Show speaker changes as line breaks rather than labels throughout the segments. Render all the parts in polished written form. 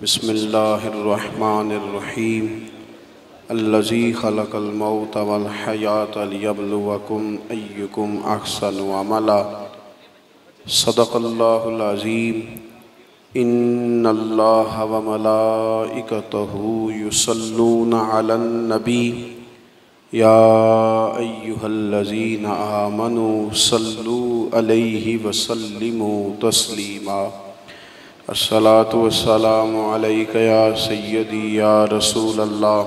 बिस्मिल्लाहिर्रहमानिर्रहीम अल्लज़ी खलक़ल मौत वल हयात लियब्लुवकुम अय्युकुम अहसनु अमला सदक़ल्लाहुल अज़ीम इन्नल्लाहा व मलाइकतहू युसल्लूना अलन नबी या अय्युहल्लज़ीना आमनू सल्लू अलैहि व सल्लिमू तस्लीमा। अस्सलातु वस्सलामु अलैका या सय्यदी या रसूल अल्लाह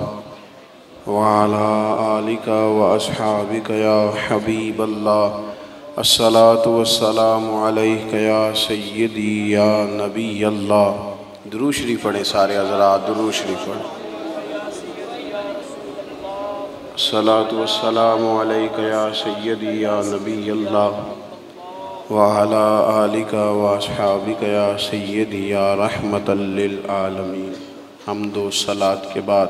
व अला आलिका व अस्हाबिका या हबीब अल्लाह। अस्सलातु वस्सलामु अलैका या सय्यदी या नबी अल्लाह। दुरूद शरीफ पढ़े सारे हज़रात, दुरूद शरीफ पढ़े। अस्सलातु वस्सलामु अलैका या सय्यदी या नबी अल्लाह व अला आलिका व अस्हाबिका या सय्यदी या रहमतल लिल आलमीन। हम्द व सलात के बाद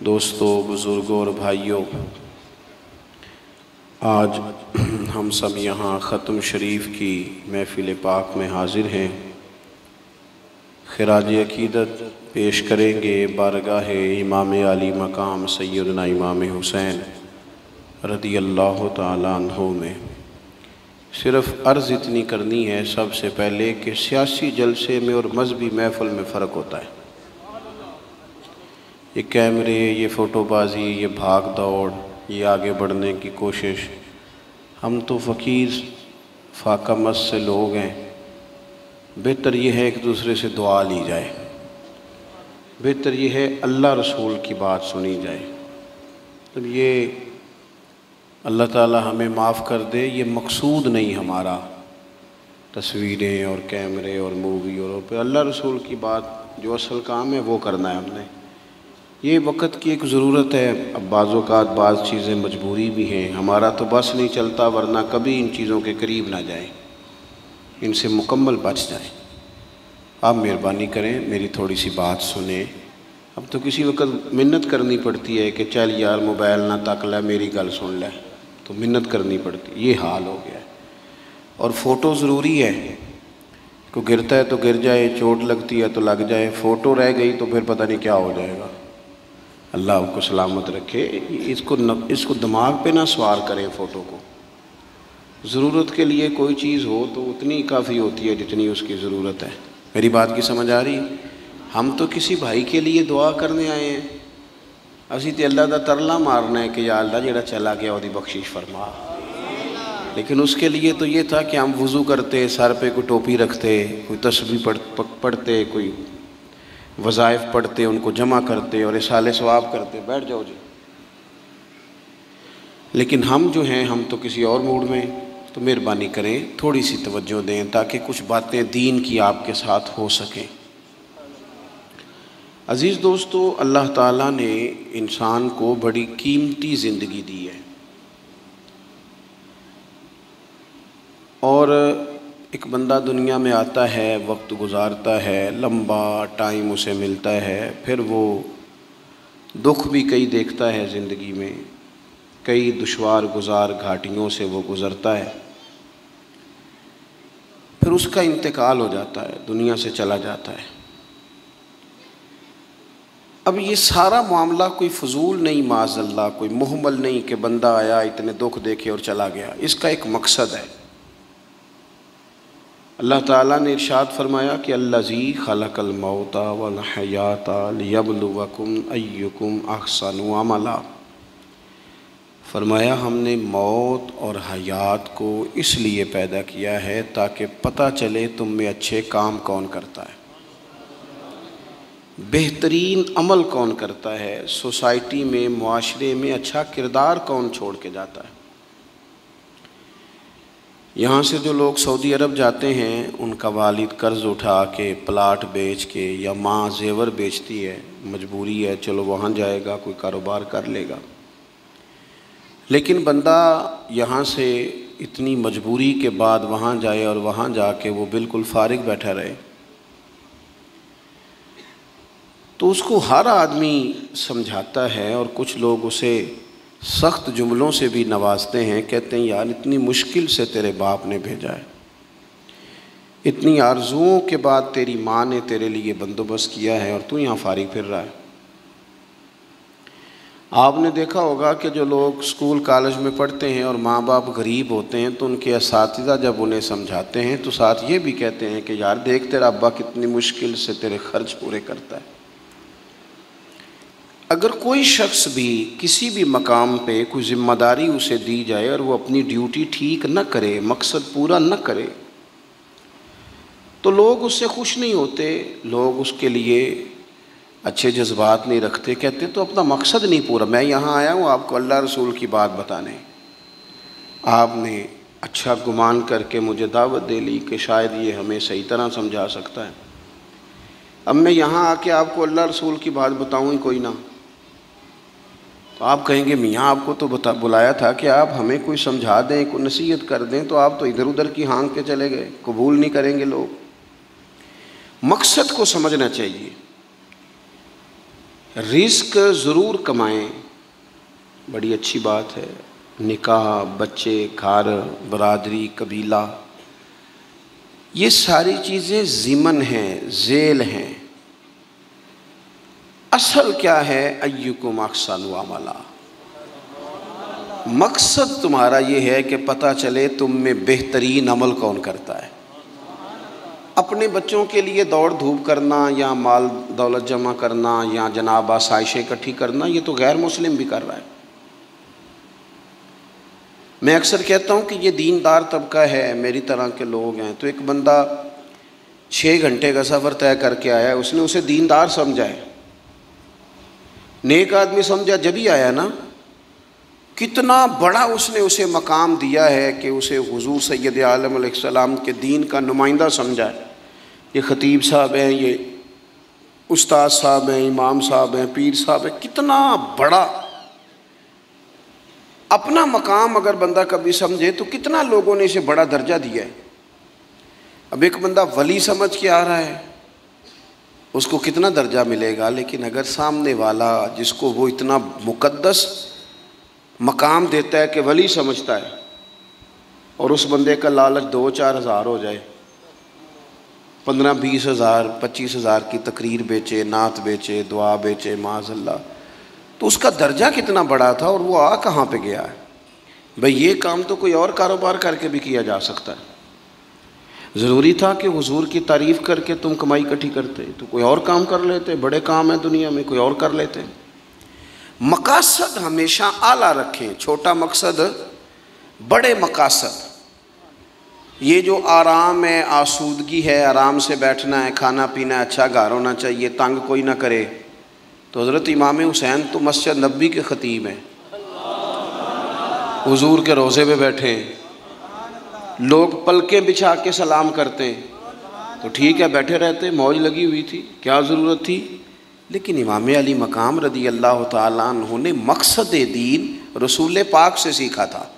दोस्तों, बुज़ुर्गों और भाइयों, आज हम सब यहाँ ख़त्म शरीफ की महफ़िल पाक में हाज़िर हैं। ख़िराज अक़ीदत पेश करेंगे बारगाह इमाम आली मकाम सैयदना इमाम हुसैन रदियल्लाहु ताला अन्हु में। सिर्फ़ अर्ज़ इतनी करनी है सबसे पहले कि सियासी जलसे में और मजहबी महफ़िल में फ़र्क होता है। ये कैमरे, ये फ़ोटोबाज़ी, ये भाग दौड़, ये आगे बढ़ने की कोशिश, हम तो फ़कीर फाका मस से लोग हैं। बेहतर ये है एक दूसरे से दुआ ली जाए, बेहतर ये है अल्लाह रसूल की बात सुनी जाए। तो ये अल्लाह ताला हमें माफ़ कर दे, ये मकसूद नहीं हमारा तस्वीरें और कैमरे और मूवी और फिर अल्लाह रसूल की बात जो असल काम है वो करना है हमने। ये वक्त की एक ज़रूरत है। अब बाज़-औक़ात बाज़ चीज़ें मजबूरी भी हैं, हमारा तो बस नहीं चलता, वरना कभी इन चीज़ों के करीब ना जाएं, इनसे मुकम्मल बच जाएं। आप मेहरबानी करें, मेरी थोड़ी सी बात सुने। अब तो किसी वक्त मिन्नत करनी पड़ती है कि चल यार मोबाइल ना तक ले, मेरी गल सुन ले, तो मिन्नत करनी पड़ती। ये हाल हो गया है। और फ़ोटो ज़रूरी है, कोई गिरता है तो गिर जाए, चोट लगती है तो लग जाए, फ़ोटो रह गई तो फिर पता नहीं क्या हो जाएगा। अल्लाह आपको सलामत रखे। इसको दिमाग पे ना सवार करें फ़ोटो को। ज़रूरत के लिए कोई चीज़ हो तो उतनी काफ़ी होती है जितनी उसकी ज़रूरत है। मेरी बात की समझ आ रही? हम तो किसी भाई के लिए दुआ करने आए हैं, असी तो अल्लाह का तरला मारना है कि या अल्लाह जेड़ा चला गया उसकी बख्शिश फरमा। लेकिन उसके लिए तो ये था कि हम वज़ू करते, सर पे कोई टोपी रखते, कोई तस्बीह पढ़ते, कोई वज़ाइफ पढ़ते, उनको जमा करते और इसाले सवाब करते, बैठ जाओ जी। लेकिन हम जो हैं, हम तो किसी और मूड में। तो मेहरबानी करें, थोड़ी सी तवज्जो दें ताकि कुछ बातें दीन की आपके साथ हो सकें। अज़ीज़ दोस्तों, अल्लाह ताला ने इंसान को बड़ी कीमती ज़िंदगी दी है और एक बंदा दुनिया में आता है, वक्त गुजारता है, लंबा टाइम उसे मिलता है, फिर वो दुख भी कई देखता है ज़िंदगी में, कई दुश्वार गुजार घाटियों से वो गुज़रता है, फिर उसका इंतकाल हो जाता है, दुनिया से चला जाता है। अब ये सारा मामला कोई फजूल नहीं, माज़अल्लाह कोई मुहम्मल नहीं कि बंदा आया, इतने दुख देखे और चला गया। इसका एक मकसद है। अल्लाह ताला ने इरशाद फरमाया कि अल्लज़ी खलक़ल मौता वल हयाता लियब्लुवकुम अय्युकुम अहसनु अमला। फरमाया हमने मौत और हयात को इसलिए पैदा किया है ताकि पता चले तुम में अच्छे काम कौन करता है, बेहतरीन अमल कौन करता है, सोसाइटी में, मुआशरे में अच्छा किरदार कौन छोड़ के जाता है। यहाँ से जो लोग सऊदी अरब जाते हैं, उनका वालिद कर्ज़ उठा के, प्लाट बेच के, या माँ जेवर बेचती है, मजबूरी है, चलो वहाँ जाएगा, कोई कारोबार कर लेगा। लेकिन बंदा यहाँ से इतनी मजबूरी के बाद वहाँ जाए और वहाँ जाके वो बिल्कुल फारिग बैठा रहे, तो उसको हर आदमी समझाता है और कुछ लोग उसे सख्त जुमलों से भी नवाजते हैं, कहते हैं यार इतनी मुश्किल से तेरे बाप ने भेजा है, इतनी आरजुओं के बाद तेरी माँ ने तेरे लिए बंदोबस्त किया है और तू यहाँ फारिग फिर रहा है। आपने देखा होगा कि जो लोग स्कूल कॉलेज में पढ़ते हैं और माँ बाप गरीब होते हैं तो उनके असातिज़ा जब उन्हें समझाते हैं तो साथ ये भी कहते हैं कि यार देख तेरा अब्बा कितनी मुश्किल से तेरे खर्च पूरे करता है। अगर कोई शख्स भी किसी भी मकाम पे कोई ज़िम्मेदारी उसे दी जाए और वो अपनी ड्यूटी ठीक न करे, मकसद पूरा न करे, तो लोग उससे खुश नहीं होते, लोग उसके लिए अच्छे जज्बात नहीं रखते, कहते तो अपना मकसद नहीं पूरा। मैं यहाँ आया हूँ आपको अल्लाह रसूल की बात बताने, आपने अच्छा गुमान करके मुझे दावत दे ली कि शायद ये हमें सही तरह समझा सकता है। अब मैं यहाँ आके आपको अल्लाह रसूल की बात बताऊँ ही कोई ना, तो आप कहेंगे मियाँ आपको तो बुलाया था कि आप हमें कोई समझा दें, कोई नसीहत कर दें, तो आप तो इधर उधर की हाँक के चले गए। कबूल नहीं करेंगे लोग। मकसद को समझना चाहिए। रिस्क ज़रूर कमाएं, बड़ी अच्छी बात है। निकाह, बच्चे, घर, बरादरी, कबीला, ये सारी चीज़ें ज़िमन हैं, ज़ेल हैं। असल क्या है? अय्युकुम अहसनु अमला। मकसद तुम्हारा ये है कि पता चले तुम में बेहतरीन अमल कौन करता है। अपने बच्चों के लिए दौड़ धूप करना या माल दौलत जमा करना या जनाब आसाइशें इकट्ठी करना, ये तो गैर मुस्लिम भी कर रहा है। मैं अक्सर कहता हूँ कि ये दीनदार तबका है, मेरी तरह के लोग हैं। तो एक बंदा 6 घंटे का सफ़र तय करके आया, उसने उसे दीनदार समझा है, नेक आदमी समझा, जब ही आया ना, कितना बड़ा उसने उसे मकाम दिया है कि उसे हुजूर सैयद आलम अलैहिस्सलाम के दीन का नुमाइंदा समझा है। ये ख़तीब साहब हैं, ये उस्ताद साहब हैं, इमाम साहब हैं, पीर साहब हैं, कितना बड़ा अपना मकाम अगर बंदा कभी समझे तो कितना लोगों ने इसे बड़ा दर्जा दिया है। अब एक बंदा वली समझ के आ रहा है, उसको कितना दर्जा मिलेगा, लेकिन अगर सामने वाला जिसको वो इतना मुकद्दस मकाम देता है कि वली समझता है और उस बंदे का लालच 2-4 हज़ार हो जाए, 15-20 हज़ार 25 हज़ार की तकरीर बेचे, नात बेचे, दुआ बेचे, माज़अल्लाह, तो उसका दर्जा कितना बड़ा था और वो आ कहाँ पे गया है। भाई ये काम तो कोई और कारोबार करके भी किया जा सकता है। ज़रूरी था कि हुजूर की तारीफ़ करके तुम कमाई इकट्ठी करते, तो कोई और काम कर लेते। बड़े काम है दुनिया में, कोई और कर लेते। मकासद हमेशा आला रखें, छोटा मकसद, बड़े मकासद। ये जो आराम है, आसूदगी है, आराम से बैठना है, खाना पीना, अच्छा घर होना चाहिए, तंग कोई ना करे। तो हज़रत इमाम हुसैन तो मस्जिद नबी के ख़तीब हैं, हुजूर के रोज़े पे बैठे, लोग पलकें बिछा के सलाम करते, तो ठीक है बैठे रहते, मौज लगी हुई थी, क्या ज़रूरत थी। लेकिन इमाम अली मकाम रदी अल्लाह ताला अन्हु ने मकसद दीन रसूल पाक से सीखा था।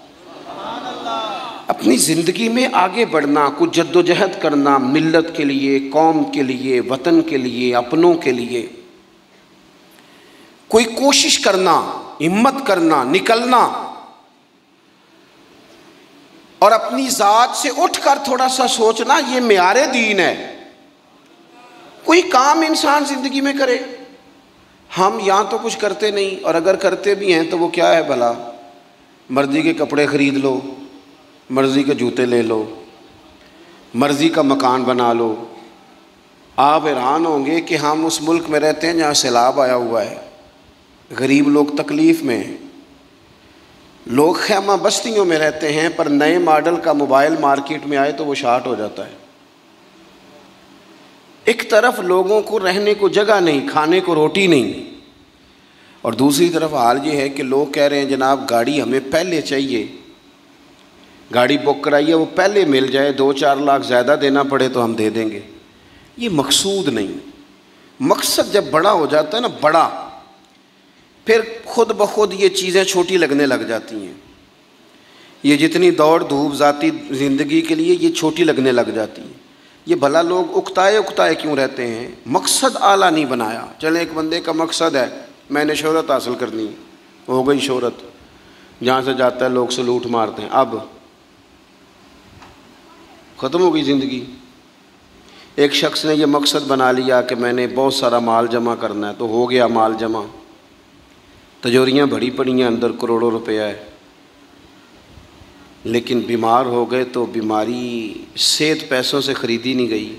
अपनी ज़िंदगी में आगे बढ़ना, कुछ जद्दोजहद करना, मिल्लत के लिए, कौम के लिए, वतन के लिए, अपनों के लिए कोई कोशिश करना, हिम्मत करना, निकलना और अपनी ज़ात से उठकर थोड़ा सा सोचना, ये मेयारे दीन है। कोई काम इंसान ज़िंदगी में करे। हम यहाँ तो कुछ करते नहीं, और अगर करते भी हैं तो वो क्या है भला, मर्ज़ी के कपड़े ख़रीद लो, मर्ज़ी के जूते ले लो, मर्ज़ी का मकान बना लो। आप हैरान होंगे कि हम उस मुल्क में रहते हैं जहाँ सैलाब आया हुआ है, गरीब लोग तकलीफ़ में हैं, लोग खैमा बस्तियों में रहते हैं, पर नए मॉडल का मोबाइल मार्केट में आए तो वो शार्ट हो जाता है। एक तरफ लोगों को रहने को जगह नहीं, खाने को रोटी नहीं, और दूसरी तरफ हाल ये है कि लोग कह रहे हैं जनाब गाड़ी हमें पहले चाहिए, गाड़ी बुक कराइए, वो पहले मिल जाए, 2-4 लाख ज़्यादा देना पड़े तो हम दे देंगे। ये मकसूद नहीं। मकसद जब बड़ा हो जाता है ना, बड़ा, फिर खुद ब खुद ये चीज़ें छोटी लगने लग जाती हैं। ये जितनी दौड़ धूप ज़ाती ज़िंदगी के लिए ये छोटी लगने लग जाती हैं। ये भला लोग उकताए उकताए क्यों रहते हैं? मकसद आला नहीं बनाया। चले एक बंदे का मकसद है मैंने शोहरत हासिल करनी, हो गई शोहरत, जहाँ से जाता है लोग सलूट मारते हैं, अब ख़त्म हो गई ज़िंदगी। एक शख्स ने यह मकसद बना लिया कि मैंने बहुत सारा माल जमा करना है, तो हो गया माल जमा, तिजोरियाँ भरी पड़ी हैं, अंदर करोड़ों रुपया है, लेकिन बीमार हो गए तो बीमारी सेहत पैसों से ख़रीदी नहीं गई।